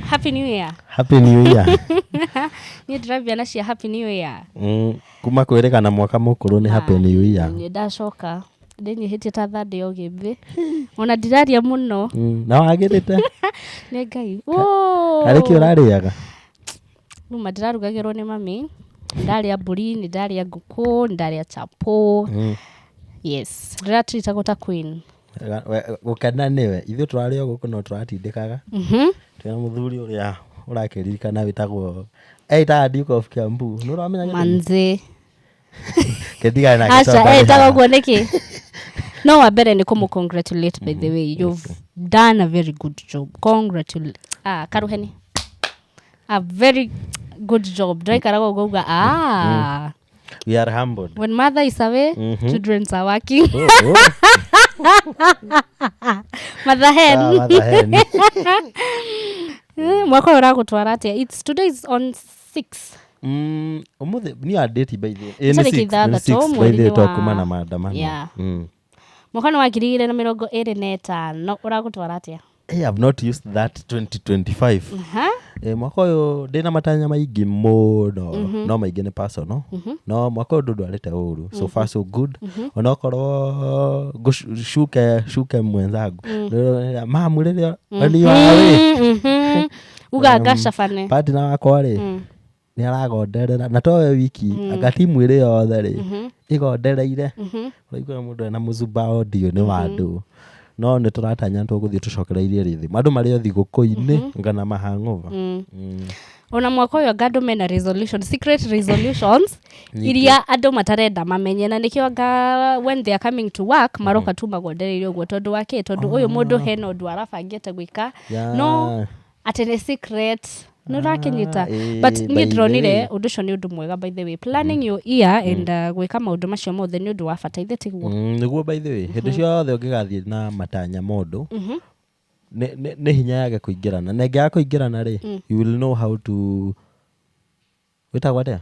Happy New Year. Happy New Year. Ni drive na cia Happy New Year. Kuma kwirika na mwaka mukuru ni Happy New Year. Ni ndacoka. Ndini hiti ta thande o gimbi. Ona ndiraria muno. Na wagirite. Ni ngai. Oh. Kariki urariaga. Numa ndirarugagirwo ni mami. Ndaria mburi, ni ndaria nguku, ndaria chapo. Yes. Ndiratrita gota queen. Gukana niwe. Ithu turaria guku no turatindikaga. Tuna muthuri uria urakiririkana witagwo Eita Duke of Kiambu. Nuramenya manze. Kediga na Acha tago kuoneki. No, I better ni congratulate by the way. You've done a very good job. Congratulate. Karuheni. A very good job. Dry karago goga. We are humbled. When mother is away, children are working. Mother hen. Mother hen. Mwaka uragutwara atia. It's today is on 6. Umuthe ni a date by the 6 by the tokuma na maandamano. Yeah. Mwaka no wakirigire na 25 uragutwara atia. I have not used that 2025. Mwaka uyu ndina matanya maingi muno no maingi ni personal no mwaka uyu ndwarite uru so far so good onokorwo shuke mwenzangu mamu rire ani wawe ugagasha fane partner wakwa ri ni aragonderera na towe wiki agatimu ire yothe ri igondereire raigwa mundu ena muzuba audio ni wandu no ni turatanya tuguthie tucokereirie rithi mandu mari othi gukuini ngana mahangova ona mwaka uyu gado mena resolution secret resolutions iria andu matarenda mamenye na nikio when they are coming to work maroka tu magondereirio gwo tondu wake tondu uyu mundu heno ndu arabangite gwika no atene secret no rakenyita but ni dronire undu ni undu mwega by the way planning your year and gwika maundu macio mothe ni undu wa bata itheti gwo niguo by the way hindi ciothe ungigathie na matanya modu ne hinya yake kuingirana nenge ya kuingirana ri you will know how to witagwa atia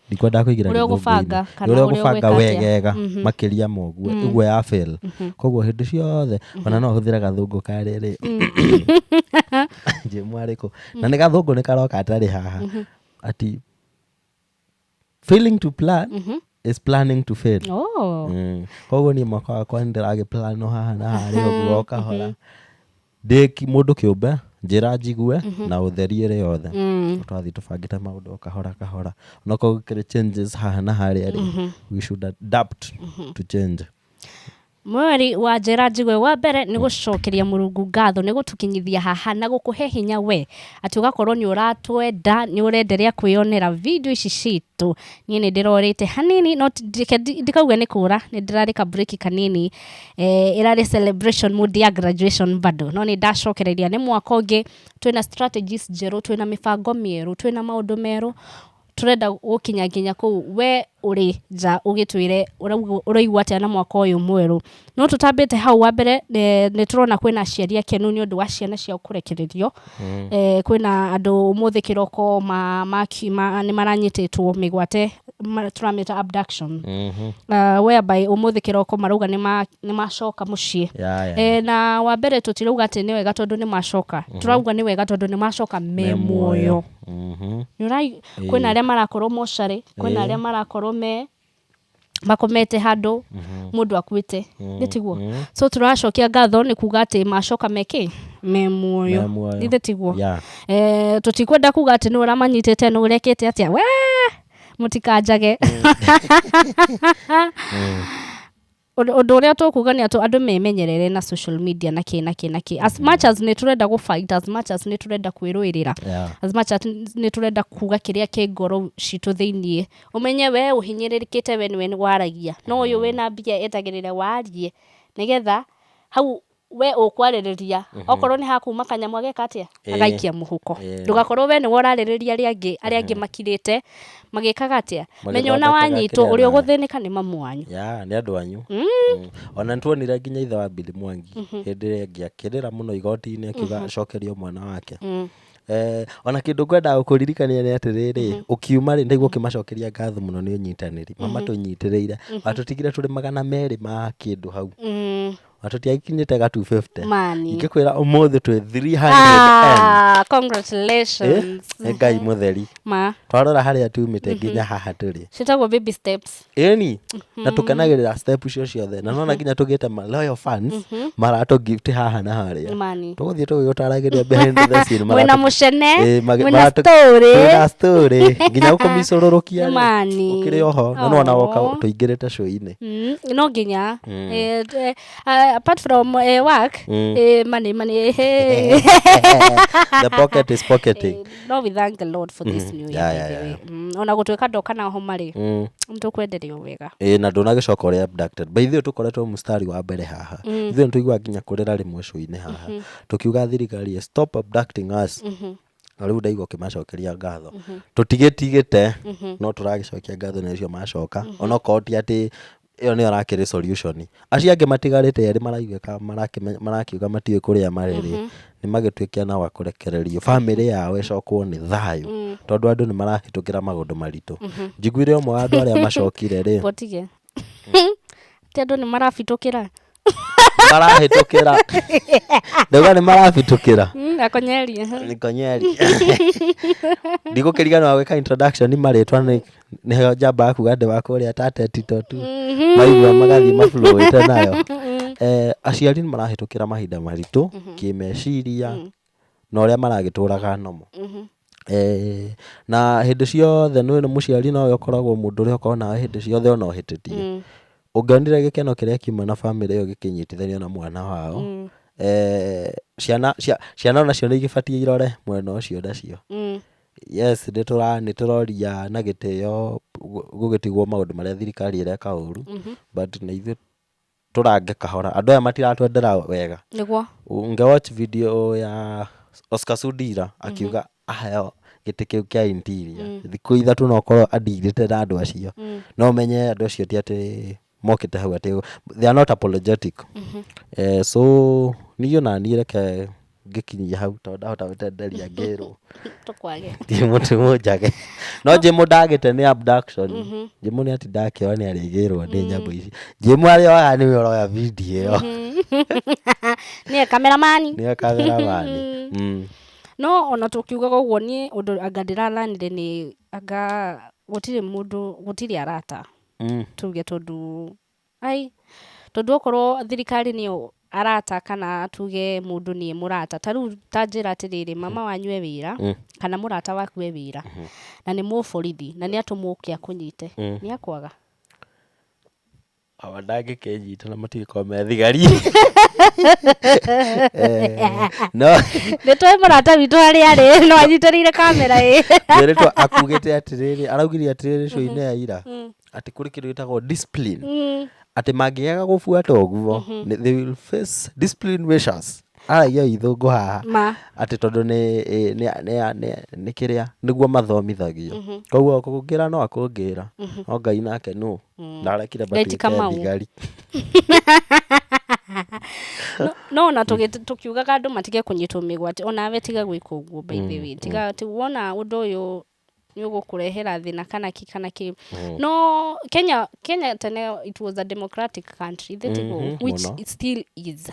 ndikwenda kuingirana uri gufanga kana uri gufanga wegega makiria moguo igwe ya fail koguo hindi ciothe ona no huthira gathungu kari ri je mwariko na ne gathungu ne karoka atari haha ati failing to plan is planning to fail. Koguo ni mwaka wakwa ndirage plan haha na hari uguo kahora deki mundu kiumbe njira jigue na utherie ri yothe twathi tubangite maundu kahora no kugikire changes haha na hari we should adapt to change. Mweri wa njira njigwe wa mbere ni gucokeria Murungu ngatho ni gutukinyithia haha na gukuhe hinya we ati ugakorwo ni uratwenda ni urenderea kwionera video ici citu ni ndirorite hanini no ndikauga ni kura ni ndirarika break kanini irari celebration mood ya graduation bado no ni ndacokereria ni mwaka ungi twina strategies jeru twina mifango mieru twina maundu meru turenda gukinyaginya ku we uri ja ugitwire uraigwa atia na mwaka uyu mweru no tutambite hau wa mbere ni turona kwina aciari akenu ni undu wa ciana cia kurekererio kwina andu muthi kiroko ni maranyititwo migwate turamita abduction whereby umuthi kiroko maruga ni macoka mucii na wa mbere tutirauga ati ni wega tondu ni macoka turauga ni wega tondu ni macoka memuoyo yurai kwina aria marakorwo moshari kwina aria marakorwo makomete handu mundu akuite nditiguo so turacokia ngatho ni kuga ati macoka meki memuoyo nditiguo tutikwenda kuga ati ni uramanyitete ni urekete atia we mutikanjage undu uria tukuga ni andu memenyerere na social media na ki as much as ni turenda go fight as much as ni turenda kwirwirira as much as ni turenda kuga kiria ke ngoro citu thiini umenye we uhinyiririkite we ni waragia no uyu we na mbia etagirire warie nigetha hau we ukwaririria okorwo ni hakuma kanyamu ageka atia agaikia muhuko ndugakorwo we ni woraririria aria angi makirite magikaga atia menyo na wanyito uri uguthinika ni mamu wanyu ni andu anyu ona ntwonire nginya ithe wa Billy Mwangi hindi ngiakirira muno igoti-ini akiuga acokerio mwana wake ona kindu kwenda gukuririkania ni atiriri ukiuma ri ndaigua kimacokeria ngatho muno ni unyitaniri mama tunyitirire atutigire turi 200 ma kindu hau atutiakinyite ga 250 mani ikikwira umuthi twi 300 congratulations Ngai mutheri ma twarora haria tumite nginya haha turi citagwo baby steps eni na tukenagirira step icio ciothe na nona nginya tugite loyal fans marato gift haha na haria mani tuguthie tugutaragiria behind the scene mwina mucene mwina na story nginya ukomicurũrũkia mani ukiri oho na nona woka tuingirite show-ini no nginya apart from work money the pocket is pocketing no we thank the Lord for this new year ona gutwika ndoka na ho mari mtu kwenderio wega na ndunagicoka uria abducted by the way tukoretwo mustari wa mbere haha ithuĩ nĩtũigua nginya kũrĩra rĩmwe show-inĩ haha tukiuga thirikari stop abducting us na rĩu ndaigua ũkĩmacokeria ngatho tũtigĩtigĩte no tũragicokia ngatho na icio macoka onokorwo ti atĩ iyo nĩ arakĩrĩ solution acio angĩ matigarĩte erĩ maraigwĩka marakiuga matiũĩ kũrĩa marĩrĩ nĩ magĩtuĩkia na wakũrekererio family yao ĩcokwo nĩ thayũ tondũ andũ nĩ marahĩtũkĩra maũndũ maritũ njiguire ũmwe wa andũ arĩa macokire rĩ botige ti andũ nĩ marabitũkĩra ndauga nĩ marabitũkĩra akonyerie nikonyeri ndigũkĩrigana wa gwĩka introduction marĩtwa nĩho njamba kuga ndĩ wakwa ũrĩa tatetito tu maigua magathiĩ maflowĩte nayo aciari nĩ marahĩtũkĩra mahinda maritũ kĩmeciria na ũrĩa maragĩtũraga nomo na hĩndĩ ciothe nĩ mũciari nowe ũkoragwo mũndũ ũrĩa ũkoragwo nawe hĩndĩ ciothe ona ũhĩtĩtie ũngĩonire gĩkeno kĩrĩa kiuma na family ĩyo gĩkĩnyitithanio na mwana wao ciana nacio nĩ igĩbatiĩ irore mwena ũcio nacio yes nĩ tũroria na gĩtĩo gũgĩtigwo maũndũ marĩa thirikari ĩreka ũru but na ithuĩ tũrange kahora andũ aya matiratwendera wega nĩguo watch video ya Oscar Sudira akiuga aheo gĩtĩ kĩu kĩa interior thikũ ithatũ no ũkorwo andigĩte na andũ acio no menye andũ acio ti atĩ mokĩte hau atĩ they are not apologetic so niyo na niĩ reke ngĩkinyia hau tondũ ndahota gũtenderia ngĩrwo tũkwage ti mũndũ mũnjage no Jimũ ndagĩte nĩ abduction Jimũ nĩ ati ndakĩoa nĩ arĩgĩrwo nĩ nyamũ ici Jimũ arĩa oya nĩwe ũroya video ĩyo nĩe kameramani no ona tũkiugaga ũguo niĩ ũndũ anga ndĩralanire nĩ anga gũtirĩ arata tuge tondũ okorwo thirikari nĩyo arata kana tuge mũndũ nĩ mũrata ta rĩu ta njĩra atĩrĩrĩ mama wanyu e wĩra kana mũrata waku e wĩra na nĩ mũborithi na nĩ atũmwo ũke akũnyite nĩ akwaga awa ndangĩkenyita na matigĩkorwo me thigari no nĩ tũĩ mũrata witũ harĩa arĩ no anyitĩrĩire kamera nĩrĩtwa akugĩte atĩrĩrĩ araugire atĩrĩrĩ show-inĩ ya ira atĩ kũrĩ kĩndũ gĩtagwo discipline atĩ mangĩaga gũbuata ũguo they will face discipline measures aragia ithũngũ haha atĩ tondũ nĩ kĩrĩa nĩguo mathomithagio koguo kũngĩra no akũngĩra no Ngai nake no ndarekire batuĩke thigari no ona tukiugaga andũ matige kũnyitwo mĩgwate onawe tiga gwĩka ũguo by the way tiga wona ũndũ ũyũ nĩ ũgũkũrehera thĩna kana kĩ no Kenya tene it was a democratic country which it still is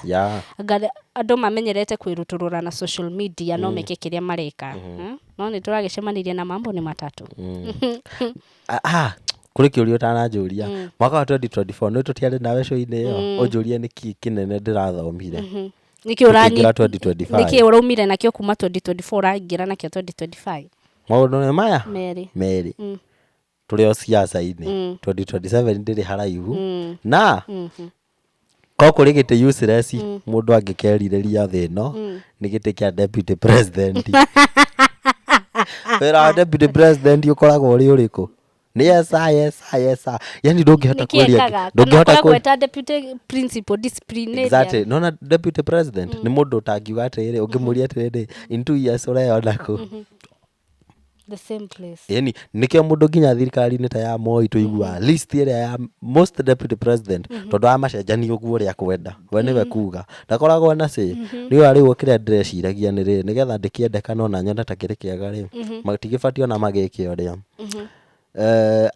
andũ mamenyerete kwĩrutũrũra na social media no meke kĩrĩa mareka no nĩ tũragĩcemanirie na mambo nĩ matatũ kũrĩ kĩũria ũtananjũria mwaka wa 2024 nĩ tũtiarĩ nawe show-inĩ ĩyo ũnjũrie nĩkĩ kĩnene ndĩrathomire nĩkĩ ũraumire nakĩo kuma 2024 ũraingĩra nakĩo 2025 maũndũ nĩ maya merĩ tũrĩ o siasa-inĩ 2027 ndĩrĩ haraihu na ko kũrĩ gĩtĩ useless mũndũ angĩkerirĩria thĩ ĩno nĩ gĩtĩ kĩa deputy president wĩra wa deputy president ũkoragwo ũrĩ ũrĩkũ nĩ yesa yani ndũngĩhota kwĩria ndũngĩhota kwĩta deputy principal disciplinary exactly no deputy president nĩ mũndũ ũtangiuga atĩrĩrĩ ũngĩmũria atĩrĩrĩ in 2 years ũreyona kũ the same place yani nikio mũndũ nginya thirikari-inĩ ta ya Moi tũigua list ĩrĩa ya most deputy president tondũ amacenjania ũguo ũrĩa kwenda we nĩwe kuga ndakoragwo na say rĩu arĩ ũkĩrĩa ndĩreciragia nĩ rĩ nĩgetha ndĩkĩendekana ona nyone ta kĩrĩ kĩega rĩ matigĩbatiĩ ona magĩke ũrĩa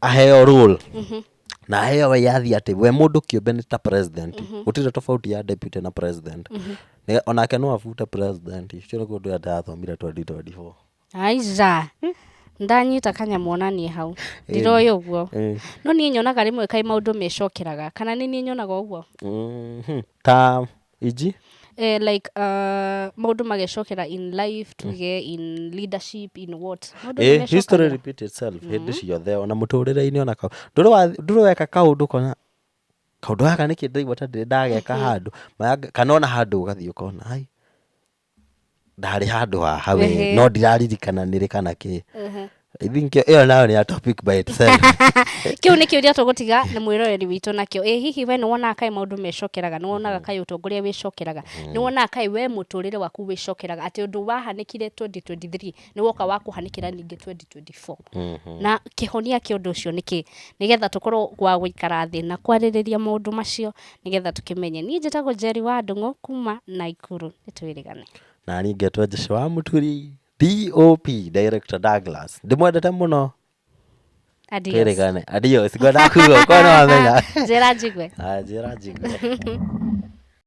aheo role na heyo yathi ati we mundu kĩũmbe nĩ ta president gũtirĩ tofauti ya deputy na president onake no afute president icio nĩ kũndũ ndathomire 2024 aiza ndanyita kanyamũ onanie hau ndiroĩ ũguo no niĩ nyonaga rĩmwe kaĩ maũndũ mecokeraga kana nĩ niĩ nyonaga ũguo ta iji like maũndũ magecokera in life tuge in leadership in what history repeat itself hĩndĩ ciothe ona mũtũrĩre-inĩ ona ndũrĩ weka kaũndũ kona kaũndũ gaka nĩ kĩndũ igua ta ndĩrĩ ndageka handũ kana ona handũ ũgathiĩ ũkona ai ndarĩ handũ haha we no ndiraririkana nĩrĩ kana kĩ I think ĩyo nayo nĩ a topic by itself kĩu nĩ kĩũria tũgũtiga na mwĩroreri witũ nakĩo hihi we nĩ wonaga kaĩ maũndũ mecokeraga nĩ wonaga kaĩ ũtongoria wĩcokeraga nĩ wonaga kaĩ we mũtũrĩre waku wĩcokeraga atĩ ũndũ wahanĩkire 2023 nĩ woka wa kũhanĩkĩra ningĩ 2024 na kĩhonia kĩa ũndũ ũcio nĩkĩ nĩgetha tũkorwo gwa gũikara thĩ na kwarĩrĩria maũndũ macio nĩgetha tũkĩmenye niĩ njĩtagwo Njeri wa Ndung'u kuma Naikuru nĩ twĩrĩgane na niĩ ngetwo Joshua Muturi DOP Director Douglas ndimwendete mũno twĩrĩgane adios ngwenda kuga ũkorwo nĩ wamenya njĩra njigwe njĩra njigwe